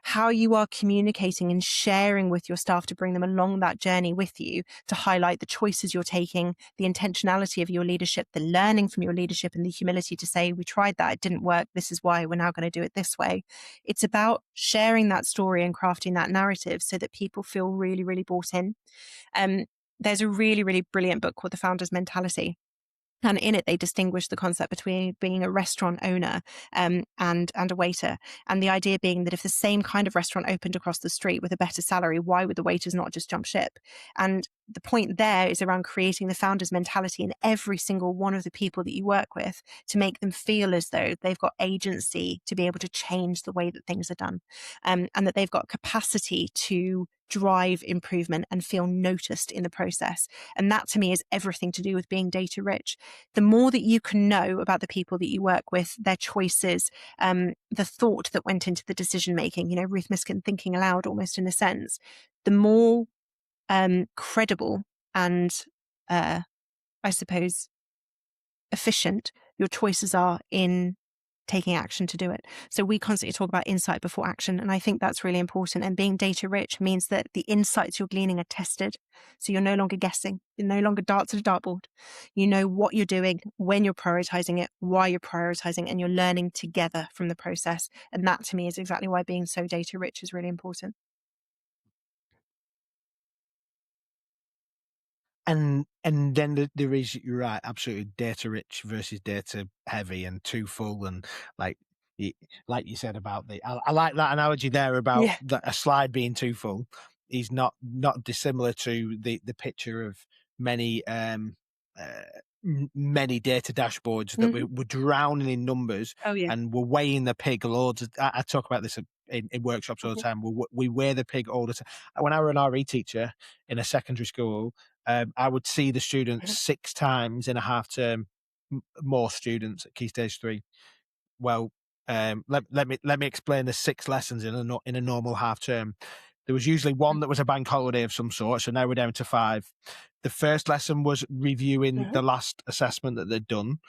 How you are communicating and sharing with your staff to bring them along that journey with you, to highlight the choices you're taking, the intentionality of your leadership, the learning from your leadership, and the humility to say, we tried that, it didn't work, this is why, we're now going to do it this way. It's about sharing that story and crafting that narrative so that people feel really, really bought in. There's a really, really brilliant book called The Founder's Mentality. And in it, they distinguish the concept between being a restaurant owner and a waiter. And the idea being that if the same kind of restaurant opened across the street with a better salary, why would the waiters not just jump ship? And the point there is around creating the founder's mentality in every single one of the people that you work with, to make them feel as though they've got agency to be able to change the way that things are done, and that they've got capacity to drive improvement and feel noticed in the process. And that to me is everything to do with being data rich. The more that you can know about the people that you work with, their choices, the thought that went into the decision making, Ruth Miskin thinking aloud almost in a sense, the more credible and I suppose efficient your choices are in taking action to do it. So we constantly talk about insight before action, and I think that's really important. And being data rich means that the insights you're gleaning are tested. So you're no longer guessing, you're no longer darts at a dartboard. You know what you're doing, when you're prioritizing it, why you're prioritizing, and you're learning together from the process. And that to me is exactly why being so data rich is really important. And then there is, you're right, absolutely, data rich versus data heavy and too full, and like you said about I like that analogy there about a slide being too full is not dissimilar to the picture of many many data dashboards that we're drowning in numbers, and we're weighing the pig loads. I talk about this in workshops all the time. We weigh the pig all the time. When I were an RE teacher in a secondary school, I would see the students 6 times in a half term, more students at Key Stage 3. Well, let me explain the 6 lessons in a normal half term. There was usually one that was a bank holiday of some sort, so now we're down to 5. The first lesson was reviewing the last assessment that they'd done,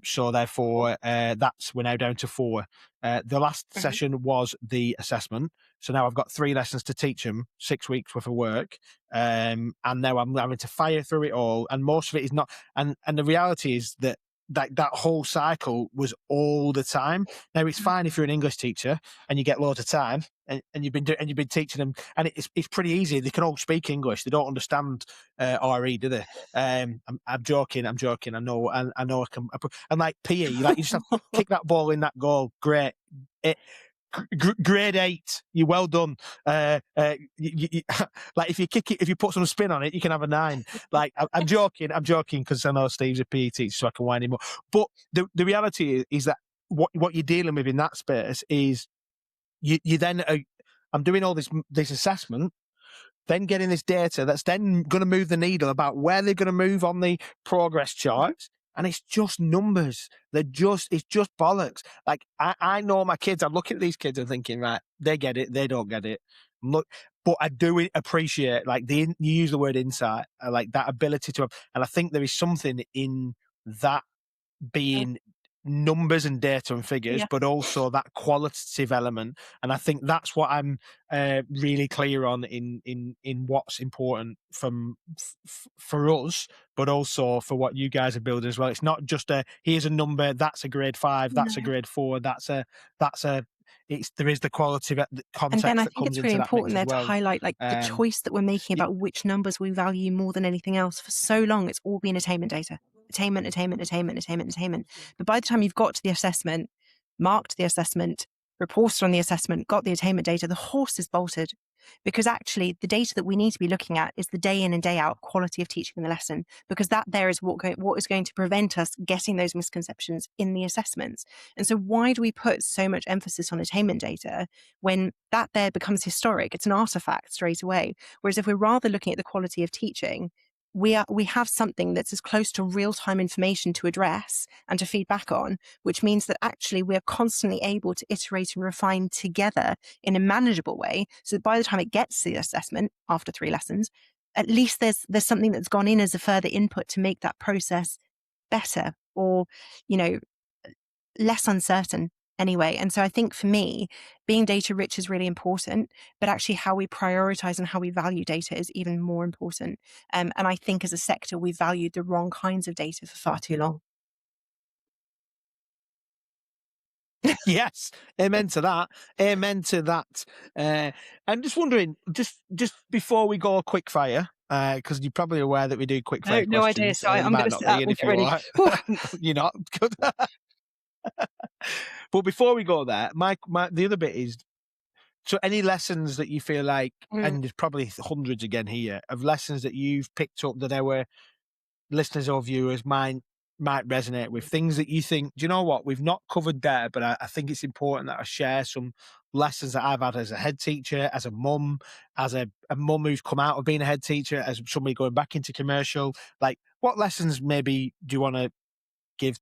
so therefore we're now down to 4. The last session was the assessment, so now I've got 3 lessons to teach them, 6 weeks worth of work, and now I'm having to fire through it all, and most of it is not. And the reality is that that whole cycle was all the time. Now it's fine if you're an English teacher and you get loads of time and you've been teaching them, and it's pretty easy. They can all speak English. They don't understand RE, do they? I'm joking. I know I can. And like PE, like you just have to kick that ball in that goal. Great. Grade 8, you're well done. Like if you kick it, if you put some spin on it, you can have a 9. Like I'm joking because I know Steve's a PE teacher, so I can whine him up. But the reality is that what you're dealing with in that space is you then I'm doing all this assessment, then getting this data that's then going to move the needle about where they're going to move on the progress charts. And it's just numbers. It's just bollocks. Like I know my kids. I'm looking at these kids and thinking, right, they get it, they don't get it. Look, but I do appreciate like you use the word insight, like that ability to have, and I think there is something in that being numbers and data and figures, but also that qualitative element. And I think that's what I'm really clear on in what's important for us, but also for what you guys are building as well. It's not just here's a number, that's a grade 5, that's a grade 4, there is the quality of the context. And then I that think comes it's really into important there well. to highlight like the choice that we're making about which numbers we value more than anything else. For so long, it's all been attainment data. Attainment. But by the time you've got to the assessment, marked the assessment, reported on the assessment, got the attainment data, the horse is bolted. Because actually the data that we need to be looking at is the day in and day out quality of teaching in the lesson, because that there is what is going to prevent us getting those misconceptions in the assessments. And so why do we put so much emphasis on attainment data when that there becomes historic? It's an artifact straight away. Whereas if we're rather looking at the quality of teaching, we have something that's as close to real-time information to address and to feed back on, which means that actually we're constantly able to iterate and refine together in a manageable way. So that by the time it gets to the assessment after 3 lessons, at least there's something that's gone in as a further input to make that process better or, less uncertain. Anyway, and so I think for me, being data rich is really important, but actually how we prioritize and how we value data is even more important. And I think as a sector, we valued the wrong kinds of data for far too long. Yes, amen to that. I'm just wondering, just before we go quickfire, because you're probably aware that we do quickfire questions. No idea. So I'm going to sit up and get ready. You're not good. But before we go there, the other bit is, so any lessons that you feel like, and there's probably hundreds again here, of lessons that you've picked up that our listeners or viewers might resonate with, things that you think, do you know what, we've not covered there, but I think it's important that I share some lessons that I've had as a head teacher, as a mum, as a mum who's come out of being a head teacher, as somebody going back into commercial. Like, what lessons maybe do you want to give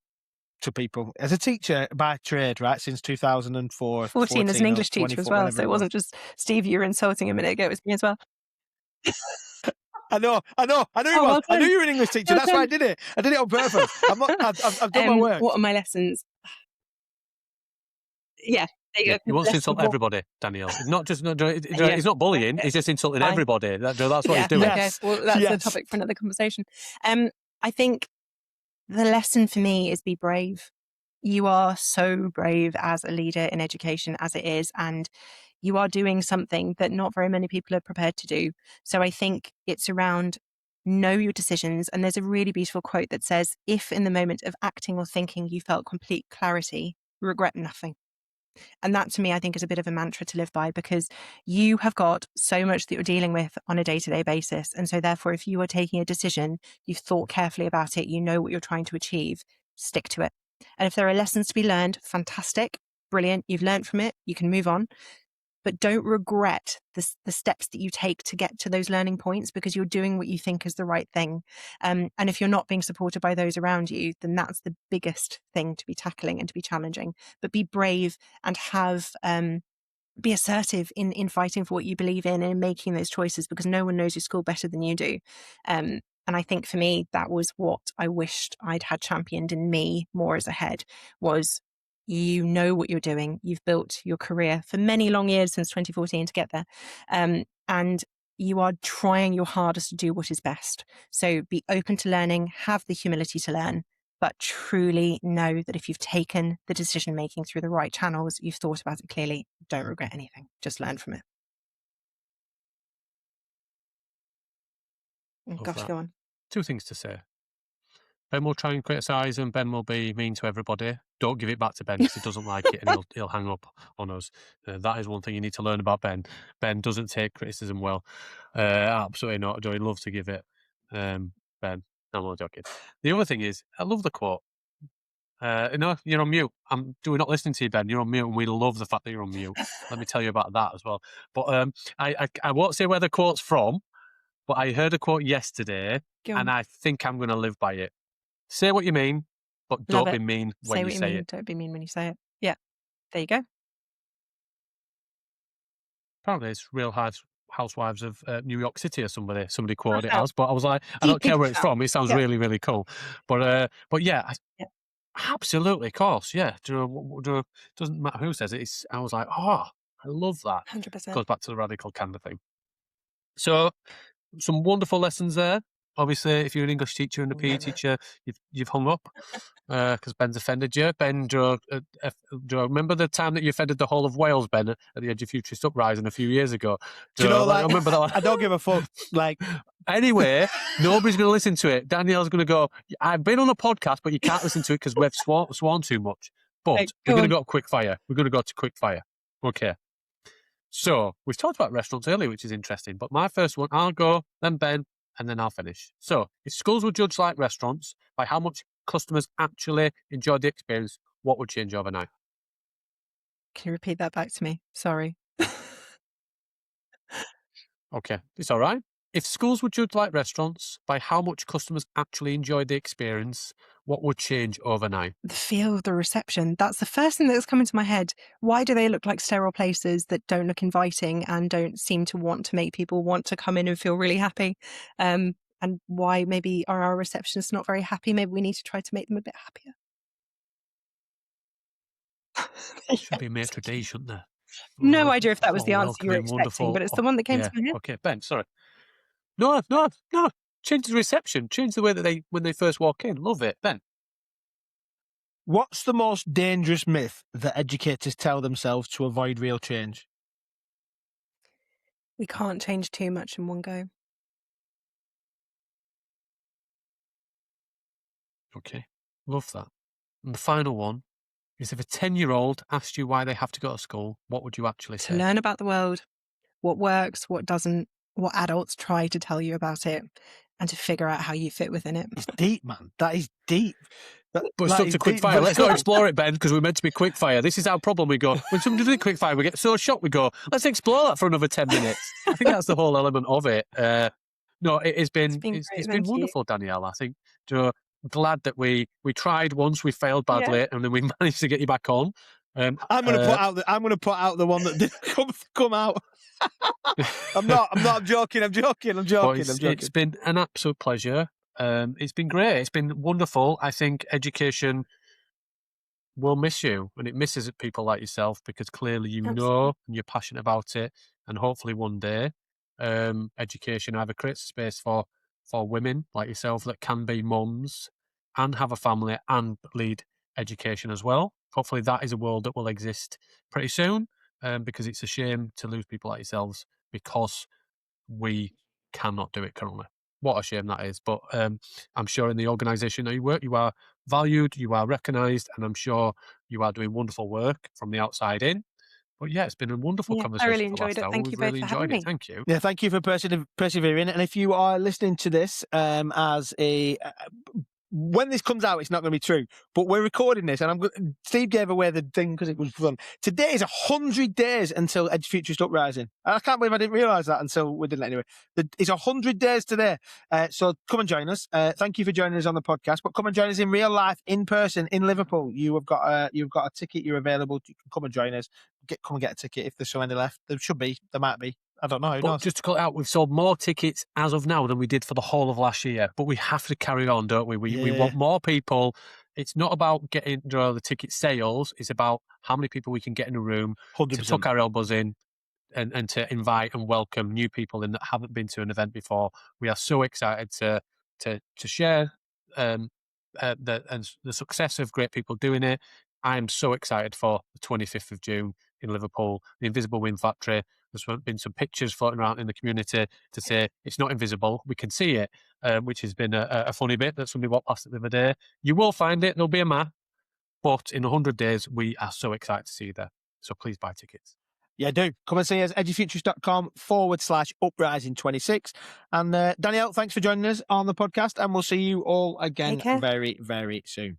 to people as a teacher by trade, right, since 2004? 14 as an English teacher as well, so it wasn't just Steve you were insulting a minute ago, it was me as well. I know he was. Well, I knew you were an English teacher. That's why I did it. I did it on purpose. I've done my work. What are my lessons? Yeah. He wants to insult everybody, Danielle. He's not bullying. He's just insulting everybody. That's what he's doing. Okay. Well, that's the topic for another conversation. I think the lesson for me is be brave. You are so brave as a leader in education as it is, and you are doing something that not very many people are prepared to do. So I think it's around know your decisions. And there's a really beautiful quote that says, if in the moment of acting or thinking you felt complete clarity, regret nothing. And that to me, I think is a bit of a mantra to live by, because you have got so much that you're dealing with on a day-to-day basis. And so therefore, if you are taking a decision, you've thought carefully about it, you know what you're trying to achieve, stick to it. And if there are lessons to be learned, fantastic, brilliant, you've learned from it, you can move on. But don't regret the steps that you take to get to those learning points, because you're doing what you think is the right thing. And if you're not being supported by those around you, then that's the biggest thing to be tackling and to be challenging. But be brave and be assertive in fighting for what you believe in and in making those choices, because no one knows your school better than you do. And I think for me, that was what I wished I'd had championed in me more as a head, was you know what you're doing. You've built your career for many long years since 2014 to get there. And you are trying your hardest to do what is best. So be open to learning, have the humility to learn, but truly know that if you've taken the decision making through the right channels, you've thought about it clearly, don't regret anything. Just learn from it. Gosh, go on. 2 things to say. Ben will try and criticise and Ben will be mean to everybody. Don't give it back to Ben because he doesn't like it and he'll hang up on us. That is one thing you need to learn about Ben. Ben doesn't take criticism well. Absolutely not. He loves to give it. Ben, I'm not joking. The other thing is, I love the quote. No, you're on mute. We're not listening to you, Ben. You're on mute and we love the fact that you're on mute. Let me tell you about that as well. But I won't say where the quote's from, but I heard a quote yesterday and I think I'm going to live by it. Say what you mean, but don't be mean when you say it. Don't be mean when you say it. Yeah. There you go. Apparently it's Real Housewives of New York City or somebody quoted it as, but I was like, I don't care where it's from. It sounds really, really cool. But yeah, absolutely, of course, yeah. Doesn't matter who says it. I was like, I love that. 100%. Goes back to the radical Candour thing. So some wonderful lessons there. Obviously, if you're an English teacher and a PE teacher, you've hung up because Ben's offended you. Ben, do you remember the time that you offended the whole of Wales, Ben, at the Edufuturists uprising a few years ago? Do you know, I remember that one. I don't give a fuck. Anyway, nobody's going to listen to it. Danielle's going to go, I've been on a podcast, but you can't listen to it because we've sworn too much. But we're going to go to Quickfire. We're going to go to Quickfire. Okay. So we've talked about restaurants earlier, which is interesting. But my first one, I'll go, then Ben, and then I'll finish. So, if schools were judged like restaurants by how much customers actually enjoyed the experience, what would change overnight? Can you repeat that back to me? Sorry. Okay, it's all right. If schools were judged like restaurants by how much customers actually enjoyed the experience, what would change overnight? The feel of the reception. That's the first thing that's come into my head. Why do they look like sterile places that don't look inviting and don't seem to want to make people want to come in and feel really happy? And why maybe are our receptionists not very happy? Maybe we need to try to make them a bit happier. Should be a maitre d', shouldn't there? No idea if that was the answer you were expecting, but it's the one that came to my head. Okay, Ben, sorry. No. Change the reception. Change the way that when they first walk in. Love it. Ben. What's the most dangerous myth that educators tell themselves to avoid real change? We can't change too much in one go. Okay. Love that. And the final one is, if a 10-year-old asked you why they have to go to school, what would you actually say? To learn about the world, what works, what doesn't, what adults try to tell you about it, and to figure out how you fit within it. It's deep, man. That is deep. But it's up to Quickfire. Let's not explore it, Ben, because we're meant to be Quickfire. This is our problem. We go, when somebody does Quickfire, we get so shocked. We go, let's explore that for another 10 minutes. I think that's the whole element of it. No, it's been wonderful, Danielle. I think glad that we tried once, we failed badly, and then we managed to get you back on. I'm going to put out the one that didn't come out. I'm joking. It's been an absolute pleasure. It's been great. It's been wonderful. I think education will miss you, and it misses people like yourself, because clearly you know and you're passionate about it, and hopefully one day education either creates a space for women like yourself that can be mums and have a family and lead education as well. Hopefully that is a world that will exist pretty soon, because it's a shame to lose people like yourselves because we cannot do it currently. What a shame that is. But I'm sure in the organisation that you work, you are valued, you are recognised, and I'm sure you are doing wonderful work from the outside in. But yeah, it's been a wonderful conversation. I really enjoyed it. Thank you both for having me. Thank you. Yeah, thank you for persevering. And if you are listening to this as a... when this comes out, it's not going to be true, but we're recording this, and Steve gave away the thing because it was fun. Today is 100 days until Edufuturists Uprising. I can't believe I didn't realise that until we did it anyway. It's 100 days today. So come and join us. Thank you for joining us on the podcast, but come and join us in real life, in person, in Liverpool. You've got a ticket. You're available. You can come and join us. Come and get a ticket if there's so many left. There should be. There might be. I don't know. But just to call it out, we've sold more tickets as of now than we did for the whole of last year. But we have to carry on, don't we? We want more people. It's not about getting the ticket sales. It's about how many people we can get in a room 100%. to tuck our elbows in and to invite and welcome new people in that haven't been to an event before. We are so excited to share and the success of great people doing it. I'm so excited for the 25th of June in Liverpool, the Invisible Win Factory. There's been some pictures floating around in the community to say it's not invisible, we can see it, which has been a funny bit that somebody walked past it the other day. You will find it, there'll be a map, but in 100 days, we are so excited to see you there. So please buy tickets. Yeah, do. Come and see us, edufuturists.com/uprising26. And Danielle, thanks for joining us on the podcast, and we'll see you all again very, very soon.